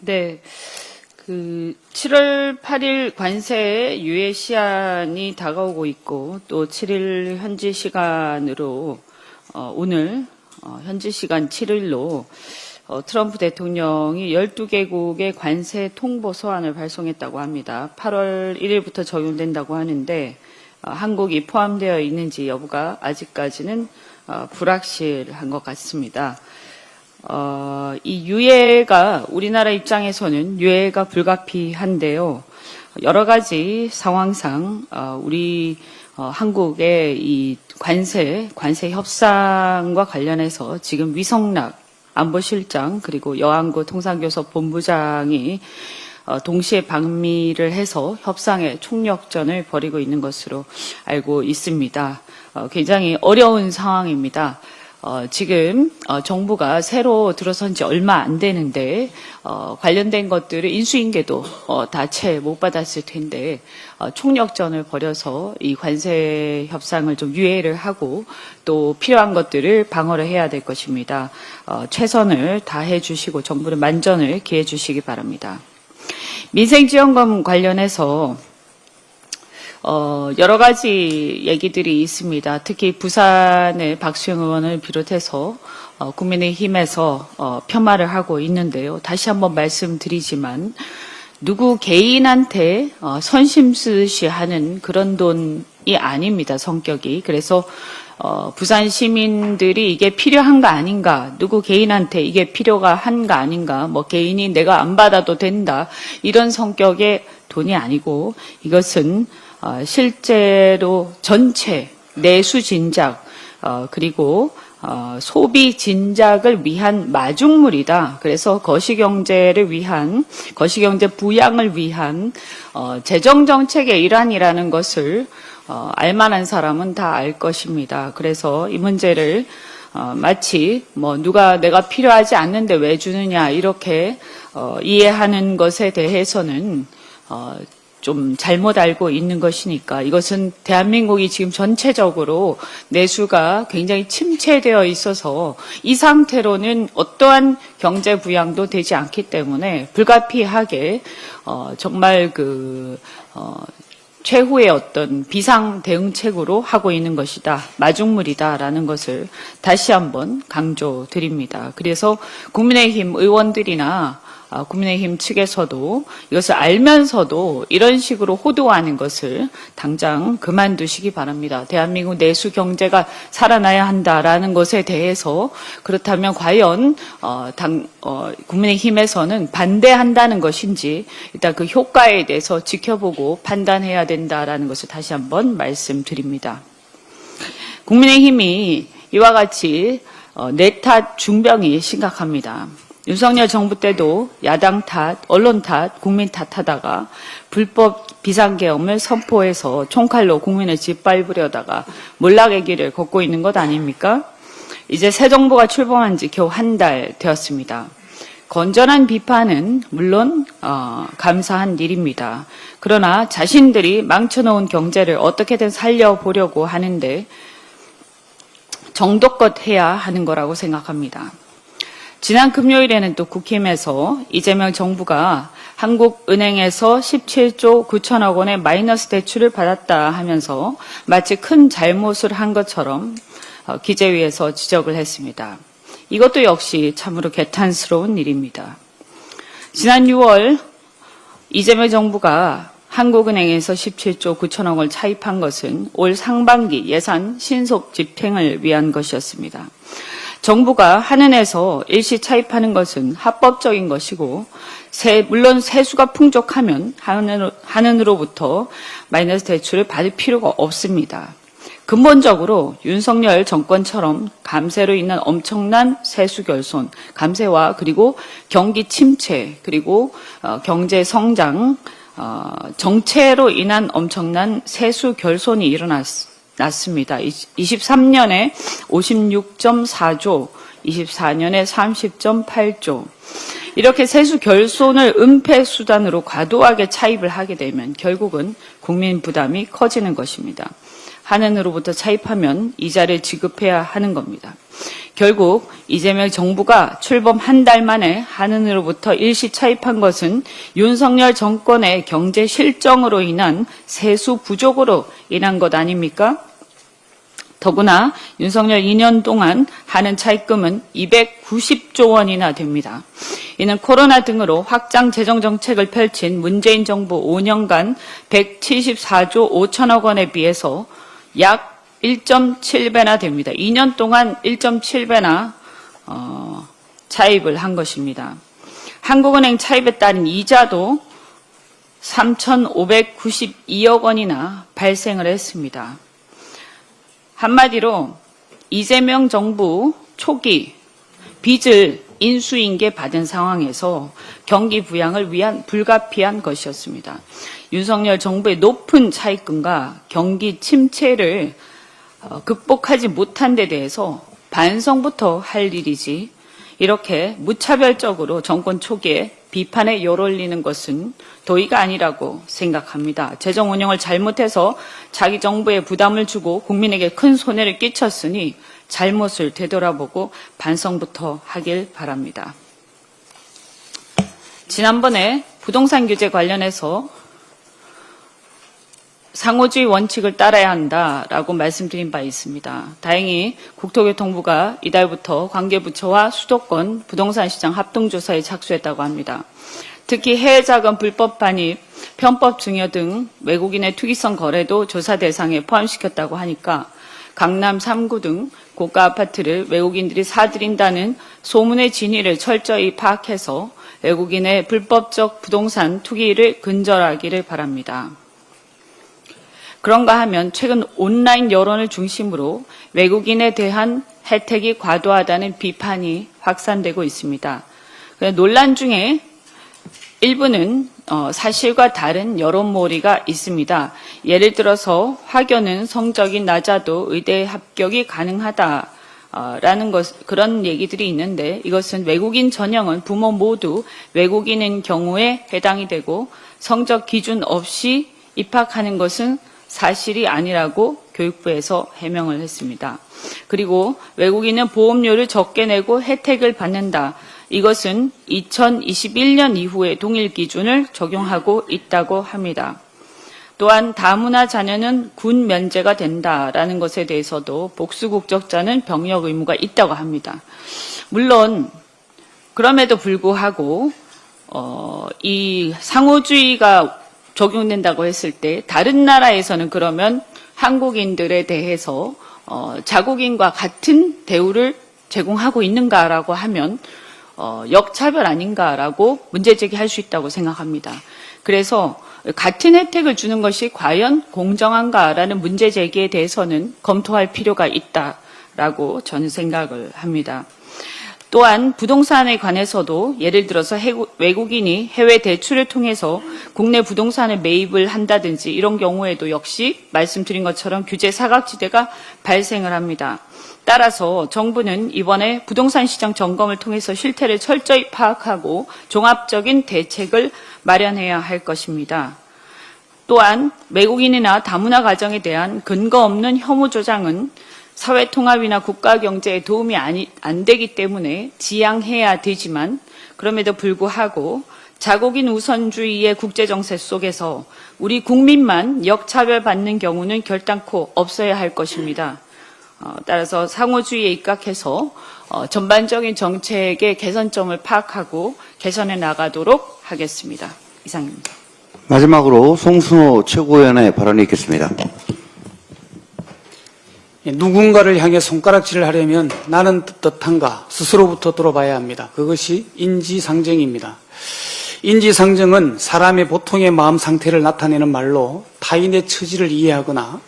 네. 7월 8일 관세 유예 시한이 다가오고 있고, 또 7일 현지 시간으로, 오늘, 현지 시간 7일로, 트럼프 대통령이 12개국의 관세 통보 서한을 발송했다고 합니다. 8월 1일부터 적용된다고 하는데, 한국이 포함되어 있는지 여부가 아직까지는 불확실한 것 같습니다. 이 유예가 우리나라 입장에서는 유예가 불가피한데요. 여러 가지 상황상 우리 한국의 이 관세 협상과 관련해서 지금 위성락 안보실장 그리고 여안구 통상교섭 본부장이 동시에 방미를 해서 협상의 총력전을 벌이고 있는 것으로 알고 있습니다. 굉장히 어려운 상황입니다. 지금 정부가 새로 들어선 지 얼마 안 되는데 관련된 것들을 인수인계도 다 채 못 받았을 텐데 총력전을 벌여서 이 관세 협상을 좀 유예를 하고 또 필요한 것들을 방어를 해야 될 것입니다. 최선을 다해 주시고 정부는 만전을 기해 주시기 바랍니다. 민생지원금 관련해서 여러 가지 얘기들이 있습니다. 특히 부산의 박수영 의원을 비롯해서 국민의힘에서 폄하를 하고 있는데요. 다시 한번 말씀드리지만 누구 개인한테 선심 쓰듯이 하는 그런 돈이 아닙니다. 성격이. 그래서 부산 시민들이 이게 필요한가 아닌가, 누구 개인한테 이게 필요가 한가 아닌가, 뭐 개인이 내가 안 받아도 된다, 이런 성격의 돈이 아니고 이것은 실제로 전체 내수 진작 그리고 소비 진작을 위한 마중물이다. 그래서 거시경제를 위한 거시경제 부양을 위한 재정 정책의 일환이라는 것을 알만한 사람은 다 알 것입니다. 그래서 이 문제를 마치 뭐 누가 내가 필요하지 않는데 왜 주느냐 이렇게 이해하는 것에 대해서는 좀 잘못 알고 있는 것이니까 이것은 대한민국이 지금 전체적으로 내수가 굉장히 침체되어 있어서 이 상태로는 어떠한 경제 부양도 되지 않기 때문에 불가피하게 정말 최후의 어떤 비상 대응책으로 하고 있는 것이다. 마중물이다라는 것을 다시 한번 강조드립니다. 그래서 국민의힘 의원들이나 국민의힘 측에서도 이것을 알면서도 이런 식으로 호도하는 것을 당장 그만두시기 바랍니다. 대한민국 내수 경제가 살아나야 한다라는 것에 대해서 그렇다면 과연 국민의힘에서는 반대한다는 것인지 일단 그 효과에 대해서 지켜보고 판단해야 된다라는 것을 다시 한번 말씀드립니다. 국민의힘이 이와 같이 내 탓 중병이 심각합니다. 윤석열 정부 때도 야당 탓, 언론 탓, 국민 탓하다가 불법 비상계엄을 선포해서 총칼로 국민을 짓밟으려다가 몰락의 길을 걷고 있는 것 아닙니까? 이제 새 정부가 출범한 지 겨우 한 달 되었습니다. 건전한 비판은 물론 감사한 일입니다. 그러나 자신들이 망쳐놓은 경제를 어떻게든 살려보려고 하는데 정도껏 해야 하는 거라고 생각합니다. 지난 금요일에는 또 국힘에서 이재명 정부가 한국은행에서 17조 9천억 원의 마이너스 대출을 받았다 하면서 마치 큰 잘못을 한 것처럼 기재위에서 지적을 했습니다. 이것도 역시 참으로 개탄스러운 일입니다. 지난 6월 이재명 정부가 한국은행에서 17조 9천억 원을 차입한 것은 올 상반기 예산 신속 집행을 위한 것이었습니다. 정부가 한은에서 일시 차입하는 것은 합법적인 것이고 물론 세수가 풍족하면 한은으로부터 마이너스 대출을 받을 필요가 없습니다. 근본적으로 윤석열 정권처럼 감세로 인한 엄청난 세수 결손, 감세와 그리고 경기 침체 그리고 경제 성장 정체로 인한 엄청난 세수 결손이 일어났습니다. 23년에 56.4조, 24년에 30.8조. 이렇게 세수 결손을 은폐 수단으로 과도하게 차입을 하게 되면 결국은 국민 부담이 커지는 것입니다. 한은으로부터 차입하면 이자를 지급해야 하는 겁니다. 결국 이재명 정부가 출범 한 달 만에 한은으로부터 일시 차입한 것은 윤석열 정권의 경제 실정으로 인한 세수 부족으로 인한 것 아닙니까? 더구나 윤석열 2년 동안 한은 차입금은 290조 원이나 됩니다. 이는 코로나 등으로 확장 재정 정책을 펼친 문재인 정부 5년간 174조 5천억 원에 비해서 약 1.7배나 됩니다. 2년 동안 1.7배나 차입을 한 것입니다. 한국은행 차입에 따른 이자도 3,592억 원이나 발생을 했습니다. 한마디로 이재명 정부 초기 빚을 인수인계 받은 상황에서 경기 부양을 위한 불가피한 것이었습니다. 윤석열 정부의 높은 차입금과 경기 침체를 극복하지 못한 데 대해서 반성부터 할 일이지 이렇게 무차별적으로 정권 초기에 비판에 열올리는 것은 도의가 아니라고 생각합니다. 재정 운영을 잘못해서 자기 정부에 부담을 주고 국민에게 큰 손해를 끼쳤으니 잘못을 되돌아보고 반성부터 하길 바랍니다. 지난번에 부동산 규제 관련해서 상호주의 원칙을 따라야 한다라고 말씀드린 바 있습니다. 다행히 국토교통부가 이달부터 관계부처와 수도권 부동산 시장 합동조사에 착수했다고 합니다. 특히 해외 자금 불법 반입, 편법 증여 등 외국인의 투기성 거래도 조사 대상에 포함시켰다고 하니까 강남 3구 등 고가 아파트를 외국인들이 사들인다는 소문의 진위를 철저히 파악해서 외국인의 불법적 부동산 투기를 근절하기를 바랍니다. 그런가 하면 최근 온라인 여론을 중심으로 외국인에 대한 혜택이 과도하다는 비판이 확산되고 있습니다. 논란 중에 일부는 사실과 다른 여론몰이가 있습니다. 예를 들어서 학교는 성적이 낮아도 의대 합격이 가능하다라는 그런 얘기들이 있는데 이것은 외국인 전형은 부모 모두 외국인인 경우에 해당이 되고 성적 기준 없이 입학하는 것은 사실이 아니라고 교육부에서 해명을 했습니다. 그리고 외국인은 보험료를 적게 내고 혜택을 받는다. 이것은 2021년 이후에 동일 기준을 적용하고 있다고 합니다. 또한 다문화 자녀는 군 면제가 된다라는 것에 대해서도 복수 국적자는 병역 의무가 있다고 합니다. 물론 그럼에도 불구하고 이 상호주의가 적용된다고 했을 때 다른 나라에서는 그러면 한국인들에 대해서 자국인과 같은 대우를 제공하고 있는가라고 하면 역차별 아닌가라고 문제제기할 수 있다고 생각합니다. 그래서 같은 혜택을 주는 것이 과연 공정한가라는 문제제기에 대해서는 검토할 필요가 있다라고 저는 생각을 합니다. 또한 부동산에 관해서도 예를 들어서 외국인이 해외 대출을 통해서 국내 부동산을 매입을 한다든지 이런 경우에도 역시 말씀드린 것처럼 규제 사각지대가 발생을 합니다. 따라서 정부는 이번에 부동산 시장 점검을 통해서 실태를 철저히 파악하고 종합적인 대책을 마련해야 할 것입니다. 또한 외국인이나 다문화 가정에 대한 근거 없는 혐오 조장은 사회 통합이나 국가 경제에 도움이 안 되기 때문에 지양해야 되지만 그럼에도 불구하고 자국인 우선주의의 국제정세 속에서 우리 국민만 역차별받는 경우는 결단코 없어야 할 것입니다. 따라서 상호주의에 입각해서 전반적인 정책의 개선점을 파악하고 개선해 나가도록 하겠습니다. 이상입니다. 마지막으로 송순호 최고위원의 발언이 있겠습니다. 누군가를 향해 손가락질을 하려면 나는 떳떳한가 스스로부터 들어봐야 합니다. 그것이 인지상정입니다. 인지상정은 사람의 보통의 마음 상태를 나타내는 말로 타인의 처지를 이해하거나